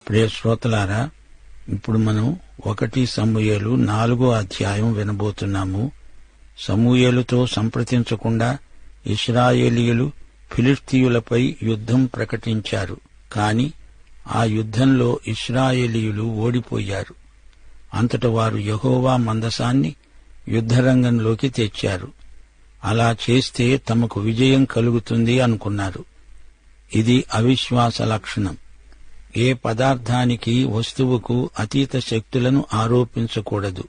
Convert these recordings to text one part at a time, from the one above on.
ప్రియ శ్రోతలారా, ఇప్పుడు మనం 1 సమూయేలు 4వ అధ్యాయం వినబోతున్నాము. సమూయేలుతో సంప్రదించకుండా ఇశ్రాయేలీయులు ఫిలిష్తీయులపై యుద్ధం ప్రకటించారు. కాని ఆ యుద్ధంలో ఇశ్రాయేలీయులు ఓడిపోయారు. అంతట వారు యెహోవా మందసాన్ని యుద్ధరంగంలోకి తెచ్చారు. అలా చేస్తే తమకు విజయం కలుగుతుంది అనుకున్నారు. ఇది అవిశ్వాస లక్షణం. ఏ పదార్థానికి, వస్తువుకు అతీత శక్తులను ఆరోపించకూడదు.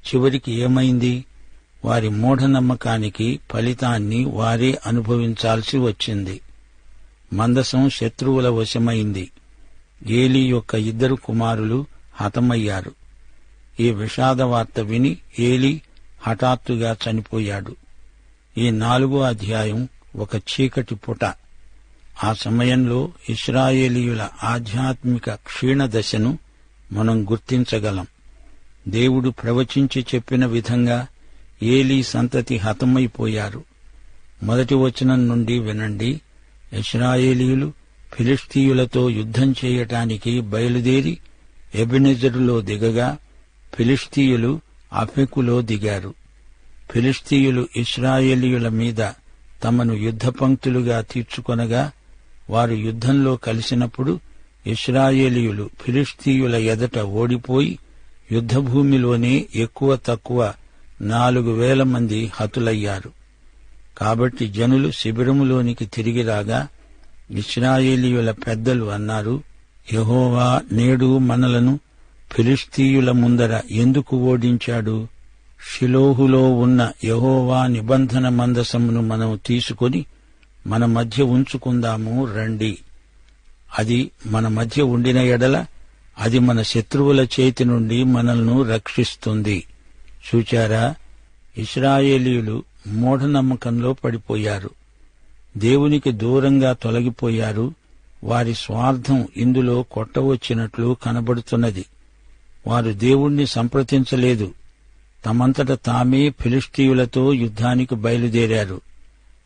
చివరికి ఏమైంది? వారి మూఢనమ్మకానికి ఫలితాన్ని వారే అనుభవించాల్సి వచ్చింది. మందసం శత్రువుల వశమైంది. ఏలీ యొక్క 2 కుమారులు హతమయ్యారు. ఈ విషాద వార్త విని ఏలీ హఠాత్తుగా చనిపోయాడు. ఈ 4వ అధ్యాయం ఒక చీకటి పుట. ఆ సమయంలో ఇశ్రాయేలీయుల ఆధ్యాత్మిక క్షీణదశను మనం గుర్తించగలం. దేవుడు ప్రవచించి చెప్పిన విధంగా ఏలీ సంతతి హతమైపోయారు. 1వ వచనం నుండి వినండి. ఇశ్రాయేలీయులు ఫిలిష్తీయులతో యుద్ధం చేయటానికి బయలుదేరి ఎబెనెజరులో దిగగా ఫిలిష్తీయులు అఫెకులో దిగారు. ఫిలిష్తీయులు ఇశ్రాయేలీయుల మీద తమను యుద్ధపంక్తులుగా తీర్చుకొనగా వారు యుద్ధంలో కలిసినప్పుడు ఇశ్రాయేలీయులు ఫిలిష్తీయుల ఎదుట ఓడిపోయి యుద్ధభూమిలోనే ఎక్కువ తక్కువ 4,000 మంది హతులయ్యారు. కాబట్టి జనులు శిబిరములోనికి తిరిగి రాగా ఇశ్రాయేలీయుల పెద్దలు అన్నారు, యెహోవా నేడు మనలను ఫిలిష్తీయుల ముందర ఎందుకు ఓడించాడు? షిలోహులో ఉన్న యెహోవా నిబంధన మందసమును మనం తీసుకొని మన మధ్య ఉంచుకుందాము రండి. అది మన మధ్య ఉండిన ఎడల అది మన శత్రువుల చేతి నుండి మనల్ని రక్షిస్తుంది. చూచారా, ఇశ్రాయేలీయులు మూఢనమ్మకంలో పడిపోయారు. దేవునికి దూరంగా తొలగిపోయారు. వారి స్వార్థం ఇందులో కొట్టవచ్చినట్లు కనబడుతున్నది. వారు దేవుణ్ణి సంప్రదించలేదు. తమంతట తామే ఫిలిష్తీయులతో యుద్ధానికి బయలుదేరారు.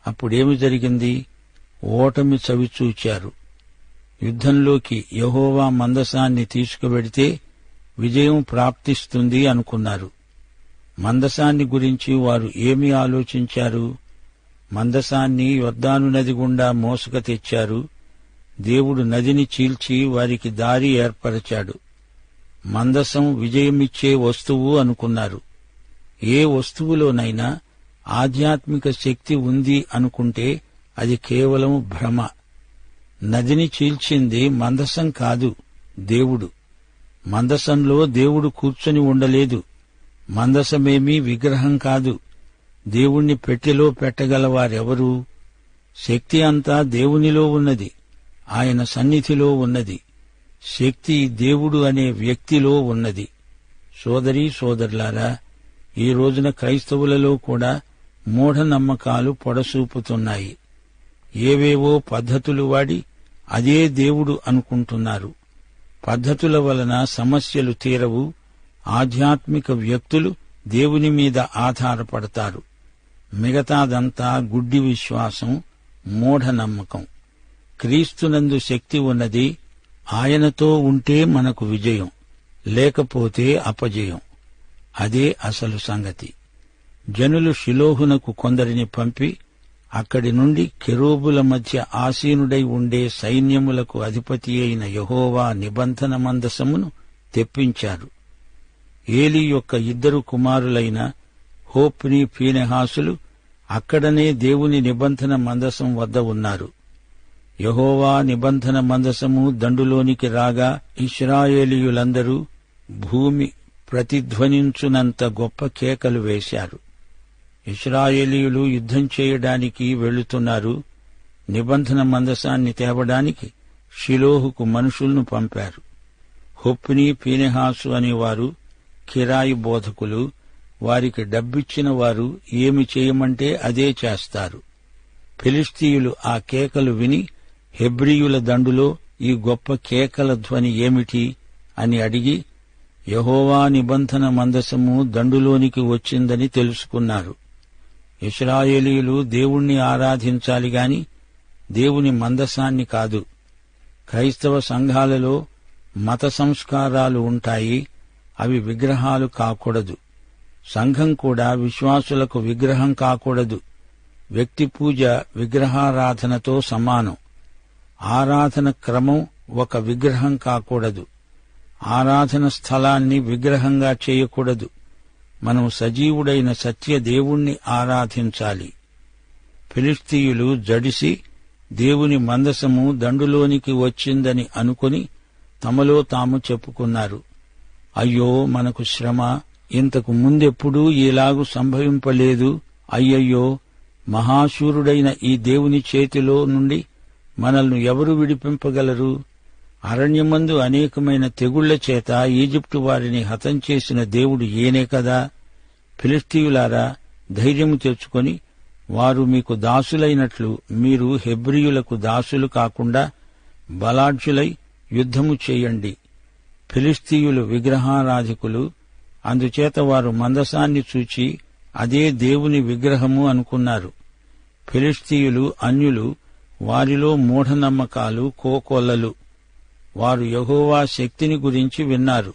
అప్పుడేమి జరిగింది? ఓటమి చవిచూచారు. యుద్ధంలోకి యెహోవా మందసాన్ని తీసుకువెడితే విజయం ప్రాప్తిస్తుంది అనుకున్నారు. మందసాన్ని గురించి వారు ఏమి ఆలోచించారు? మందసాన్ని యొర్దాను నది గుండా మోసుక తెచ్చారు. దేవుడు నదిని చీల్చి వారికి దారి ఏర్పరచాడు. మందసం విజయమిచ్చే వస్తువు అనుకున్నారు. ఏ వస్తువులోనైనా ఆధ్యాత్మిక శక్తి ఉంది అనుకుంటే అది కేవలం భ్రమ. నదిని చీల్చింది మందసం కాదు, దేవుడు. మందసంలో దేవుడు కూర్చొని ఉండలేదు. మందసమేమీ విగ్రహం కాదు. దేవుణ్ణి పెట్టెలో పెట్టగలవారెవరు? శక్తి అంతా దేవునిలో ఉన్నది, ఆయన సన్నిధిలో ఉన్నది. శక్తి దేవుడు అనే వ్యక్తిలో ఉన్నది. సోదరీ సోదరులారా, ఈ రోజున క్రైస్తవులలో కూడా మూఢనమ్మకాలు పొడసూపుతున్నాయి. ఏవేవో పద్ధతులు వాడి అదే దేవుడు అనుకుంటున్నారు. పద్ధతుల వలన సమస్యలు తీరవు. ఆధ్యాత్మిక వ్యక్తులు దేవుని మీద ఆధారపడతారు. మిగతాదంతా గుడ్డి విశ్వాసం, మూఢనమ్మకం. క్రీస్తునందు శక్తి ఉన్నది. ఆయనతో ఉంటే మనకు విజయం, లేకపోతే అపజయం. అదే అసలు సంగతి. జనులు షిలోహునకు కొందరిని పంపి అక్కడి నుండి కెరూబుల మధ్య ఆసీనుడై ఉండే సైన్యములకు అధిపతి అయిన యెహోవా నిబంధన మందసమును తెప్పించారు. ఏలీ యొక్క 2 కుమారులైన హోప్ని, ఫీనెహాసులు అక్కడనే దేవుని నిబంధన మందసం వద్ద ఉన్నారు. యెహోవా నిబంధన మందసము దండులోనికి రాగా ఇశ్రాయేలీయులందరూ భూమి ప్రతిధ్వనించునంత గొప్ప కేకలు వేశారు. ఇశ్రాయేలీయులు యుద్ధం చేయడానికి వెళుతున్నారు. నిబంధన మందసాన్ని తేవడానికి షిలోహుకు మనుషులను పంపారు. హొప్ని, ఫీనెహాసు అనేవారు కిరాయి బోధకులు. వారికి డబ్బిచ్చిన వారు ఏమి చేయమంటే అదే చేస్తారు. ఫిలిష్తీయులు ఆ కేకలు విని హెబ్రీయుల దండులో ఈ గొప్ప కేకల ధ్వని ఏమిటి అని అడిగి యెహోవా నిబంధన మందసము దండులోనికి వచ్చిందని తెలుసుకున్నారు. ఇశ్రాయేలీయులు దేవుణ్ణి ఆరాధించాలి గాని దేవుని మందసాన్ని కాదు. క్రైస్తవ సంఘాలలో మత సంస్కారాలు ఉంటాయి, అవి విగ్రహాలు కాకూడదు. సంఘం కూడా విశ్వాసులకు విగ్రహం కాకూడదు. వ్యక్తి పూజ విగ్రహారాధనతో సమానం. ఆరాధన క్రమం ఒక విగ్రహం కాకూడదు. ఆరాధన స్థలాన్ని విగ్రహంగా చేయకూడదు. మనం సజీవుడైన సత్య దేవుణ్ణి ఆరాధించాలి. ఫిలిష్తీయులు జడిసి దేవుని మందసము దండులోనికి వచ్చిందని అనుకుని తమలో తాము చెప్పుకున్నారు, అయ్యో మనకు శ్రమ, ఇంతకు ముందెప్పుడూ ఇలాగు సంభవింపలేదు. అయ్యయ్యో, మహాశూరుడైన ఈ దేవుని చేతిలో నుండి మనల్ని ఎవరు విడిపింపగలరు? అరణ్యమందు అనేకమైన తెగుళ్ల చేత ఈజిప్టు వారిని హతం చేసిన దేవుడు ఈయనే కదా. ఫిలిష్తీయులారా, ధైర్యము తెచ్చుకొని వారు మీకు దాసులైనట్లు మీరు హెబ్రీయులకు దాసులు కాకుండా బలాఢ్యులై యుద్ధము చేయండి. ఫిలిష్తీయులు విగ్రహారాధికులు, అందుచేత వారు మందసాన్ని చూచి అదే దేవుని విగ్రహము అనుకున్నారు. ఫిలిష్తీయులు అన్యులు, వారిలో మూఢనమ్మకాలు కోకొల్లలు. వారు యెహోవా శక్తిని గురించి విన్నారు.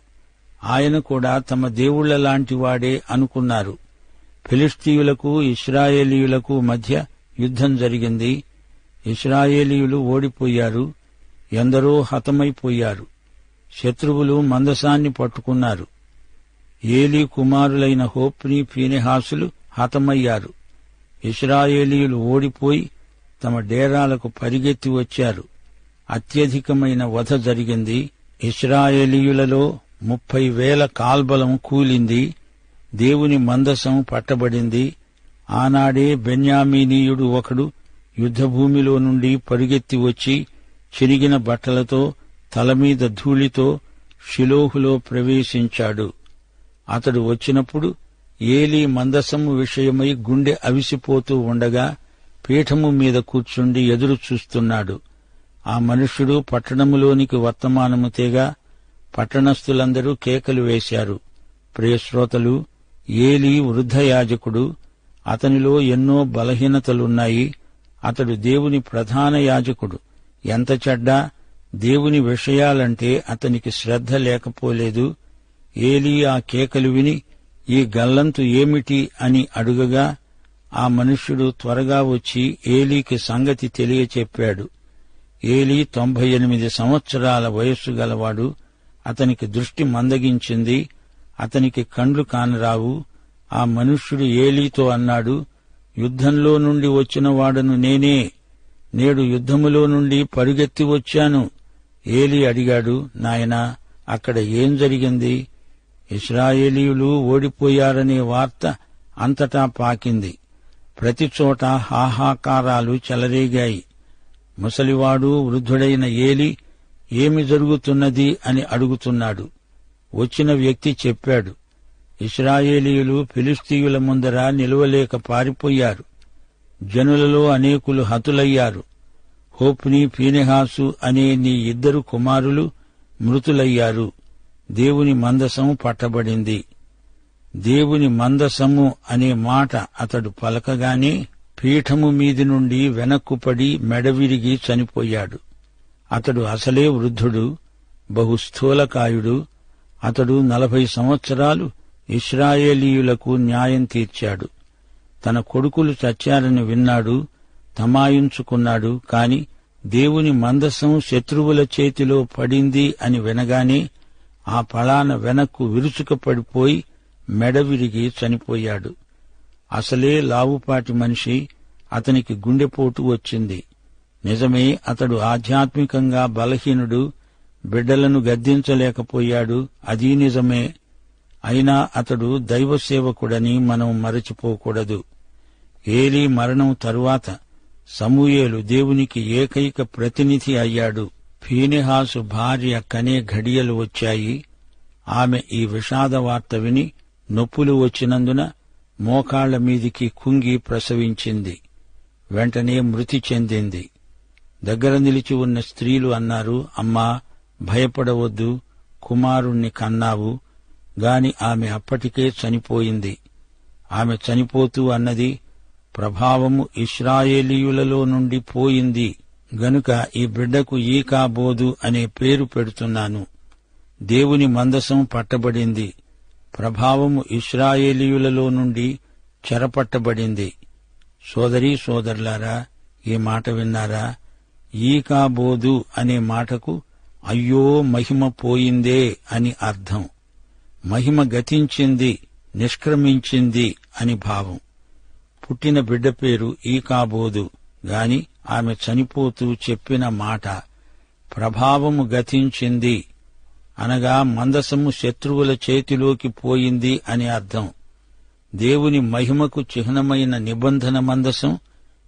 ఆయన కూడా తమ దేవుళ్లలాంటి వాడే అనుకున్నారు. ఫిలిష్తీయులకు ఇశ్రాయేలీయులకు మధ్య యుద్ధం జరిగింది. ఇశ్రాయేలీయులు ఓడిపోయారు, ఎందరో హతమైపోయారు. శత్రువులు మందసాన్ని పట్టుకున్నారు. ఏలీ కుమారులైన హోప్ని ఫీనెహాసులు హతమయ్యారు. ఇశ్రాయేలీయులు ఓడిపోయి తమ డేరాలకు పరిగెత్తి వచ్చారు. అత్యధికమైన వధ జరిగింది. ఇశ్రాయేలీయులలో 30,000 కాల్బలం కూలింది. దేవుని మందసం పట్టబడింది. ఆనాడే బెన్యామీనీయుడు ఒకడు యుద్ధభూమిలో నుండి పరుగెత్తి వచ్చి చిరిగిన బట్టలతో తలమీద ధూళితో షిలోహులో ప్రవేశించాడు. అతడు వచ్చినప్పుడు ఏలీ మందసము విషయమై గుండె అవిసిపోతూ ఉండగా పీఠము మీద కూర్చుండి ఎదురు చూస్తున్నాడు. ఆ మనుష్యుడు పట్టణములోనికి వర్తమానము తేగా పట్టణస్థులందరూ కేకలు వేశారు. ప్రియశ్రోతలు, ఏలీ వృద్ధయాజకుడు. అతనిలో ఎన్నో బలహీనతలున్నాయి. అతడు దేవుని ప్రధాన యాజకుడు. ఎంత చెడ్డా, దేవుని విషయాలంటే అతనికి శ్రద్ధ లేకపోలేదు. ఏలీ ఆ కేకలు విని ఈ గల్లంతు ఏమిటి అని అడుగగా ఆ మనుష్యుడు త్వరగా వచ్చి ఏలీకి సంగతి తెలియచెప్పాడు. ఏలీ 98 సంవత్సరాల వయస్సు గలవాడు. అతనికి దృష్టి మందగించింది. అతనికి కండ్లు కానరావు. ఆ మనుష్యుడు ఏలీతో అన్నాడు, యుద్ధంలో నుండి వచ్చిన వాడను నేనే. నేడు యుద్ధములో నుండి పరుగెత్తి వచ్చాను. ఏలీ అడిగాడు, నాయనా, అక్కడ ఏం జరిగింది? ఇశ్రాయేలీయులు ఓడిపోయారనే వార్త అంతటా పాకింది. ప్రతిచోట హాహాకారాలు చెలరేగాయి. ముసలివాడు వృద్ధుడైన ఏలీ ఏమి జరుగుతున్నది అని అడుగుతున్నాడు. వచ్చిన వ్యక్తి చెప్పాడు, ఇశ్రాయేలీయులు ఫిలిష్తీయుల ముందర నిలువలేక పారిపోయారు. జనులలో అనేకులు హతులయ్యారు. హోప్ని ఫీనెహాసు అనే నీ 2 కుమారులు మృతులయ్యారు. దేవుని మందసం పట్టబడింది. దేవుని మందసము అనే మాట అతడు పలకగానే పీఠము మీది నుండి వెనక్కుపడి మెడవిరిగి చనిపోయాడు. అతడు అసలే వృద్ధుడు, బహుస్థూలకాయుడు. అతడు 40 సంవత్సరాలు ఇశ్రాయేలీయులకు న్యాయం తీర్చాడు. తన కొడుకులు చచ్చారని విన్నాడు, తమాయించుకున్నాడు. కాని దేవుని మందసం శత్రువుల చేతిలో పడింది అని వినగానే ఆ పళాన వెనక్కు విరుచుకపడిపోయి మెడవిరిగి చనిపోయాడు. అసలే లావుపాటి మనిషి. అతనికి గుండెపోటు వచ్చింది. నిజమే, అతడు ఆధ్యాత్మికంగా బలహీనుడు. బిడ్డలను గద్దించలేకపోయాడు, అదీ నిజమే. అయినా అతడు దైవసేవకుడని మనం మరచిపోకూడదు. ఏలీ మరణం తరువాత సమూయేలు దేవునికి ఏకైక ప్రతినిధి అయ్యాడు. ఫీనెహాసు భార్య కనే ఘడియలు వచ్చాయి. ఆమె ఈ విషాద వార్త విని నొప్పులు వచ్చినందున మోకాళ్ల మీదికి కుంగి ప్రసవించింది. వెంటనే మృతి చెందింది. దగ్గర నిలిచి ఉన్న స్త్రీలు అన్నారు, అమ్మా, భయపడవద్దు, కుమారుణ్ణి కన్నావు. గాని ఆమె అప్పటికే చనిపోయింది. ఆమె చనిపోతూ అన్నది, ప్రభావము ఇశ్రాయేలీయులలో నుండి పోయింది గనుక ఈ బిడ్డకు ఈకాబోదు అనే పేరు పెడుతున్నాను. దేవుని మందసం పట్టబడింది. ప్రభావము ఇశ్రాయేలీయులలో నుండి చెరపట్టబడింది. సోదరీ సోదరులారా, ఈ మాట విన్నారా? ఈకాబోదు అనే మాటకు అయ్యో మహిమ పోయిందే అని అర్థం. మహిమ గతించింది, నిష్క్రమించింది అని భావం. పుట్టిన బిడ్డ పేరు ఈకాబోదు గాని ఆమె చనిపోతూ చెప్పిన మాట ప్రభావము గతించింది అనగా మందసము శత్రువుల చేతిలోకి పోయింది అని అర్థం. దేవుని మహిమకు చిహ్నమైన నిబంధన మందసం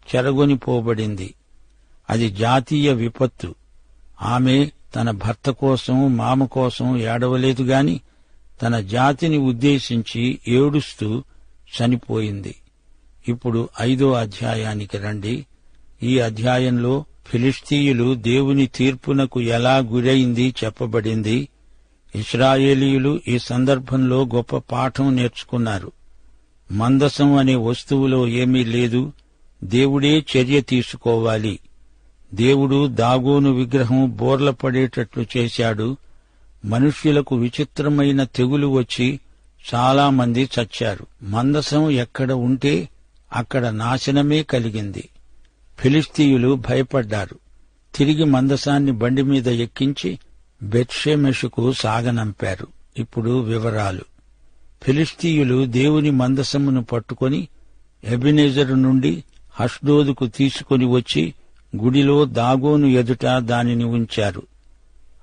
చెరగొనిపోబడింది. అది జాతీయ విపత్తు. ఆమె తన భర్త కోసం, మామ కోసం ఏడవలేదు గాని తన జాతిని ఉద్దేశించి ఏడుస్తూ చనిపోయింది. ఇప్పుడు 5వ అధ్యాయానికి రండి. ఈ అధ్యాయంలో ఫిలిష్తీయులు దేవుని తీర్పునకు ఎలా గురైంది చెప్పబడింది. ఇశ్రాయేలీయులు ఈ సందర్భంలో గొప్ప పాఠం నేర్చుకున్నారు. మందసం అనే వస్తువులో ఏమీ లేదు, దేవుడే చర్య తీసుకోవాలి. దేవుడు దాగోను విగ్రహం బోర్లపడేటట్లు చేశాడు. మనుష్యులకు విచిత్రమైన తెగులు వచ్చి చాలామంది చచ్చారు. మందసం ఎక్కడ ఉంటే అక్కడ నాశనమే కలిగింది. ఫిలిష్తీయులు భయపడ్డారు. తిరిగి మందసాన్ని బండిమీద ఎక్కించి బెత్షెమెషుకు సాగనంపారు. ఇప్పుడు వివరాలు. ఫిలిష్తీయులు దేవుని మందసమును పట్టుకొని ఎబెనెజరు నుండి అష్డోదుకు తీసుకుని వచ్చి గుడిలో దాగోను ఎదుట దానిని ఉంచారు.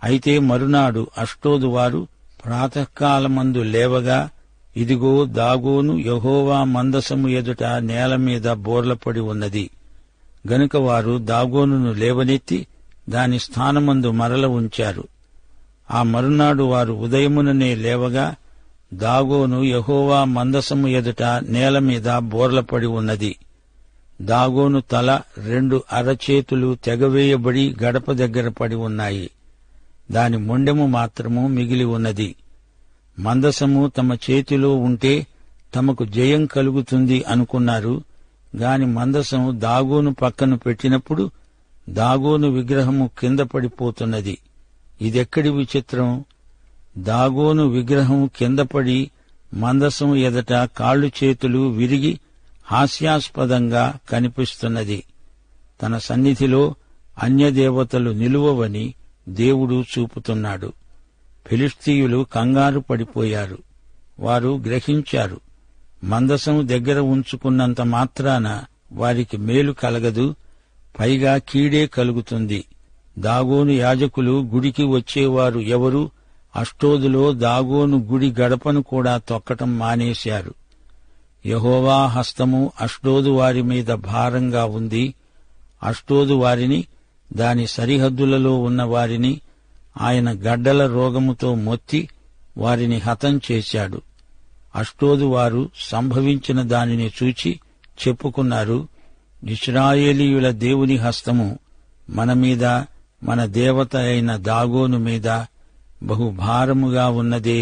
అయితే మరునాడు అష్డోదు వారు ప్రాతకాలమందు లేవగా, ఇదిగో దాగోను యెహోవా మందసము ఎదుట నేలమీద బోర్లపడి ఉన్నది. గనుక వారు దాగోనును లేవనెత్తి దాని స్థానమందు మరల ఉంచారు. ఆ మరునాడు వారు ఉదయముననే లేవగా, దాగోను యెహోవా మందసము ఎదుట నేలమీద బోర్లపడి ఉన్నది. దాగోను తల 2 అరచేతులు తెగవేయబడి గడప దగ్గర పడి ఉన్నాయి. దాని మొండెము మాత్రము మిగిలి ఉన్నది. మందసము తమ చేతిలో ఉంటే తమకు జయం కలుగుతుంది అనుకున్నారు గాని మందసం దాగోను పక్కన పెట్టినప్పుడు దాగోను విగ్రహము కింద పడిపోతున్నది. ఇదెక్కడి విచిత్రం! దాగోను విగ్రహం కిందపడి మందసం ఎదట కాళ్ళు చేతులు విరిగి హాస్యాస్పదంగా కనిపిస్తున్నది. తన సన్నిధిలో అన్యదేవతలు నిలువవని దేవుడు చూపుతున్నాడు. ఫిలిష్తీయులు కంగారు పడిపోయారు. వారు గ్రహించారు, మందసం దగ్గర ఉంచుకున్నంత మాత్రాన వారికి మేలు కలగదు, పైగా కీడే కలుగుతుంది. దాగోను యాజకులు గుడికి వచ్చేవారు ఎవరు అష్డోదులో దాగోను గుడి గడపను కూడా తొక్కటం మానేశారు. యెహోవా హస్తము అష్డోదు వారి మీద భారంగా ఉంది. అష్డోదు వారిని, దాని సరిహద్దులలో ఉన్న వారిని ఆయన గడ్డల రోగముతో మొత్తి వారిని హతం చేశాడు. అష్డోదు వారు సంభవించిన దానిని చూచి చెప్పుకున్నారు, ఇశ్రాయేలీయుల దేవుని హస్తము మన మీద, మన దేవత అయిన దాగోను మీద బహుభారముగా ఉన్నదే.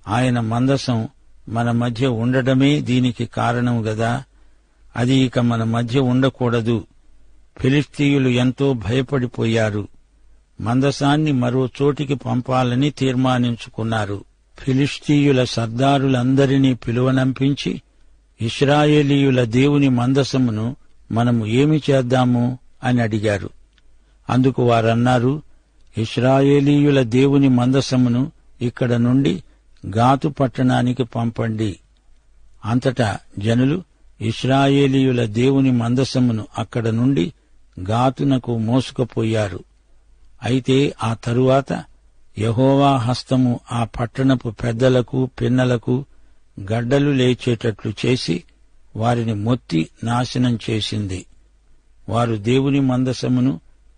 ఆయన మందసం మన మధ్య ఉండడమే దీనికి కారణం గదా. అది ఇక మన మధ్య ఉండకూడదు. ఫిలిష్తీయులు ఎంతో భయపడిపోయారు. మందసాన్ని మరో చోటికి పంపాలని తీర్మానించుకున్నారు. ఫిలిష్తీయుల సర్దారులందరినీ పిలువనంపించి, ఇశ్రాయేలీయుల దేవుని మందసమును మనము ఏమి చేద్దాము అని అడిగారు. అందుకు వారన్నారు, ఇశ్రాయేలీయుల దేవుని మందసమును ఇక్కడ నుండి గాతు పట్టణానికి పంపండి. అంతటా జనులు ఇశ్రాయేలీయుల దేవుని మందసమును అక్కడ నుండి గాతునకు మోసుకుపోయారు. అయితే ఆ తరువాత యెహోవా హస్తము ఆ పట్టణపు పెద్దలకు, పిన్నలకు గడ్డలు లేచేటట్లు చేసి వారిని మొత్తి నాశనం చేసింది. వారు దేవుని మందసమును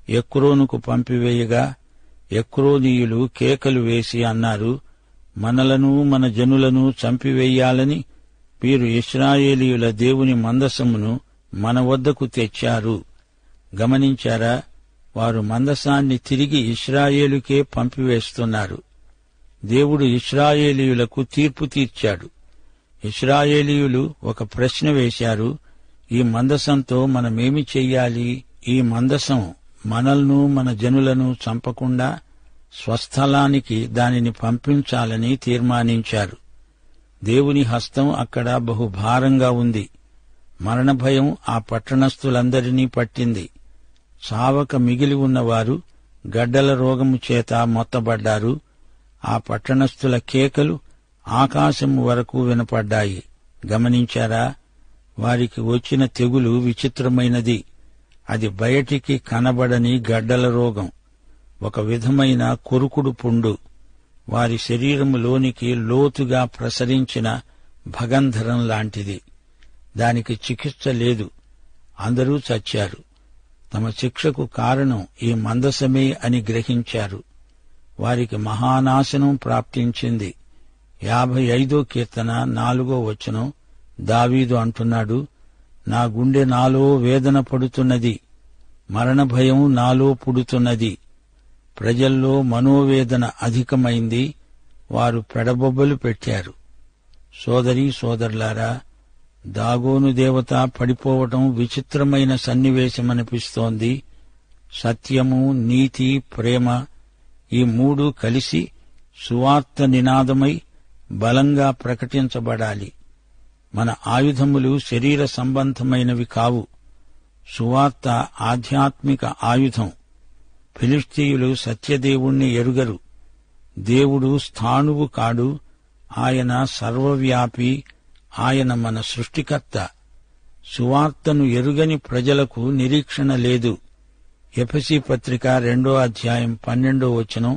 ఎక్రోనుకు పంపివేయగా ఎక్రోనీయులు కేకలు వేసి అన్నారు, మనలను మన జనులను చంపివేయాలని మీరు ఇశ్రాయేలీయుల దేవుని మందసమును మన వద్దకు తెచ్చారు. గమనించారా? వారు మందసాన్ని తిరిగి ఇశ్రాయేలుకే పంపివేస్తున్నారు. దేవుడు ఇశ్రాయేలీయులకు తీర్పు తీర్చాడు. ఇశ్రాయేలీయులు ఒక ప్రశ్న వేశారు, ఈ మందసంతో మనమేమి చెయ్యాలి? ఈ మందసం మనల్ను, మన జనులను చంపకుండా స్వస్థలానికి దానిని పంపించాలని తీర్మానించారు. దేవుని హస్తం అక్కడ బహుభారంగా ఉంది. మరణభయం ఆ పట్టణస్థులందరినీ పట్టింది. చావక మిగిలి ఉన్నవారు గడ్డల రోగము చేత మొత్తబడ్డారు. ఆ పట్టణస్థుల కేకలు ఆకాశము వరకు వినపడ్డాయి. గమనించారా? వారికి వచ్చిన తెగులు విచిత్రమైనది. అది బయటికి కనబడని గడ్డల రోగం, ఒక విధమైన కొరుకుడు పుండు. వారి శరీరములోనికి లోతుగా ప్రసరించిన భగంధరం లాంటిది. దానికి చికిత్స లేదు. అందరూ చచ్చారు. తమ శిక్షకు కారణం ఈ మందసమే అని గ్రహించారు. వారికి మహానాశనం ప్రాప్తించింది. 55వ కీర్తన 4వ వచనం దావీదు అంటున్నాడు, నా గుండె నాలో వేదన పడుతున్నది, మరణ భయం నాలో పుడుతున్నది. ప్రజల్లో మనోవేదన అధికమైంది. వారు పెడబొబ్బలు పెట్టారు. సోదరీ సోదరులారా, దాగోను దేవత పడిపోవటం విచిత్రమైన సన్నివేశమనిపిస్తోంది. సత్యము, నీతి, ప్రేమ ఈ మూడు కలిసి సువార్త నినాదమై బలంగా ప్రకటించబడాలి. మన ఆయుధములు శరీర సంబంధమైనవి కావు. సువార్త ఆధ్యాత్మిక ఆయుధం. ఫిలిష్తీయులు సత్యదేవుణ్ణి ఎరుగరు. దేవుడు స్థాణువు కాడు. ఆయన సర్వవ్యాపి. ఆయన మన సృష్టికర్త. సువార్తను ఎరుగని ప్రజలకు నిరీక్షణ లేదు. ఎఫెసీ పత్రిక 2వ అధ్యాయం 12వ వచనం,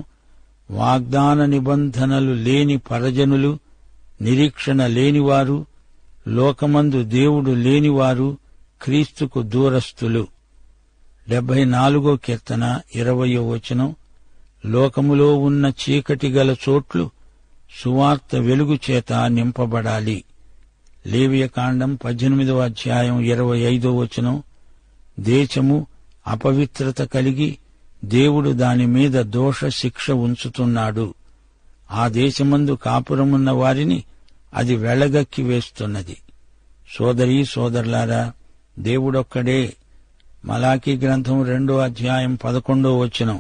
వాగ్దాన నిబంధనలు లేని పరజనులు, నిరీక్షణ లేనివారు, లోకమందు దేవుడు లేనివారు, క్రీస్తుకు దూరస్థులు. 74వ కీర్తన 20వ వచనం, లోకములో ఉన్న చీకటి గల చోట్లు సువార్త వెలుగు చేత నింపబడాలి. లేవియకాండం 18వ అధ్యాయం 25వ వచనం, దేశము అపవిత్రత కలిగి దేవుడు దానిమీద దోష శిక్ష ఉంచుతున్నాడు. ఆ దేశమందు కాపురమున్న వారిని అది వెళ్లగక్కి వేస్తున్నది. సోదరీ సోదరులారా, దేవుడొక్కడే. మలాకీ గ్రంథం 2వ అధ్యాయం 11వ వచనం.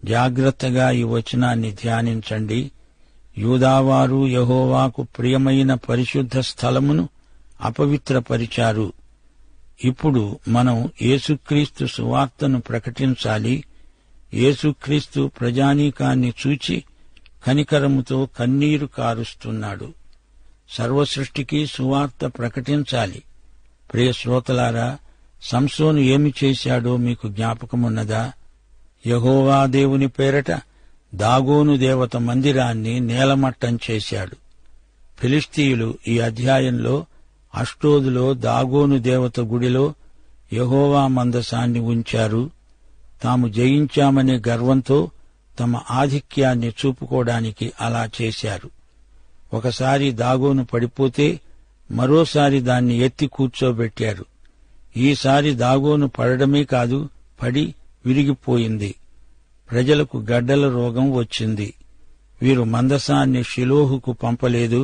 జాగ్రత్తగా ఈ వచనాన్ని ధ్యానించండి. యూదావారు యెహోవాకు ప్రియమైన పరిశుద్ధ స్థలమును అపవిత్రపరిచారు. ఇప్పుడు మనం యేసుక్రీస్తు సువార్తను ప్రకటించాలి. యేసుక్రీస్తు ప్రజానీకాన్ని చూచి కనికరముతో కన్నీరు కారుస్తున్నాడు. సర్వసృష్టికి సువార్త ప్రకటించాలి. ప్రియ శ్రోతలారా, సంసోను ఏమి చేశాడో మీకు జ్ఞాపకమున్నదా? యెహోవా దేవుని పేరట దాగోను దేవత మందిరాన్ని నేలమట్టం చేశాడు. ఫిలిష్తీయులు ఈ అధ్యాయంలో అష్టోదులో దాగోను దేవత గుడిలో యెహోవా మందసాన్ని ఉంచారు. తాము జయించామనే గర్వంతో తమ ఆధిక్యాన్ని చూపుకోవడానికి అలా చేశారు. ఒకసారి దాగోను పడిపోతే మరోసారి దాన్ని ఎత్తి కూర్చోబెట్టారు. ఈసారి దాగోను పడడమే కాదు, పడి విరిగిపోయింది. ప్రజలకు గడ్డల రోగం వచ్చింది. వీరు మందసాన్ని షిలోహుకు పంపలేదు,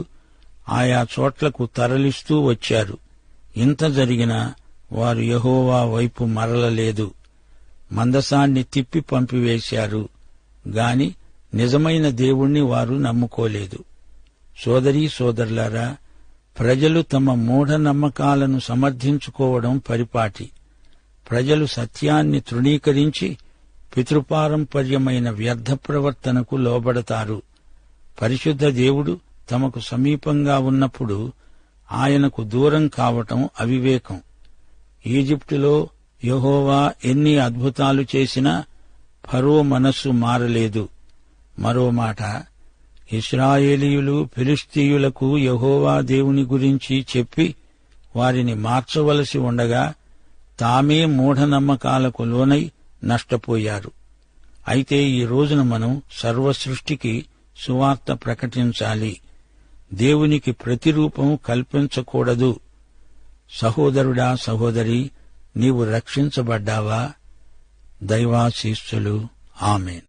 ఆయా చోట్లకు తరలిస్తూ వచ్చారు. ఇంత జరిగినా వారు యెహోవా వైపు మరలలేదు. మందసాన్ని తిప్పి పంపివేశారు గాని నిజమైన దేవుణ్ణి వారు నమ్ముకోలేదు. సోదరీ సోదరులారా, ప్రజలు తమ మూఢనమ్మకాలను సమర్థించుకోవడం పరిపాటి. ప్రజలు సత్యాన్ని తృణీకరించి పితృపారంపర్యమైన వ్యర్థ ప్రవర్తనకు లోబడతారు. పరిశుద్ధ దేవుడు తమకు సమీపంగా ఉన్నప్పుడు ఆయనకు దూరం కావటం అవివేకం. ఈజిప్టులో యెహోవా ఎన్ని అద్భుతాలు చేసినా ఫరో మనస్సు మారలేదు. మరో మాట, ఇశ్రాయేలీయులు ఫిలిష్తీయులకు యెహోవా దేవుని గురించి చెప్పి వారిని మార్చవలసి ఉండగా తామే మూఢనమ్మకాలకు లోనై నష్టపోయారు. అయితే ఈ రోజున మనం సర్వసృష్టికి సువార్త ప్రకటించాలి. దేవునికి ప్రతిరూపం కల్పించకూడదు. సహోదరుడా, సహోదరి, నీవు రక్షించబడ్డావా? దైవాశీస్సులు. ఆమేన్.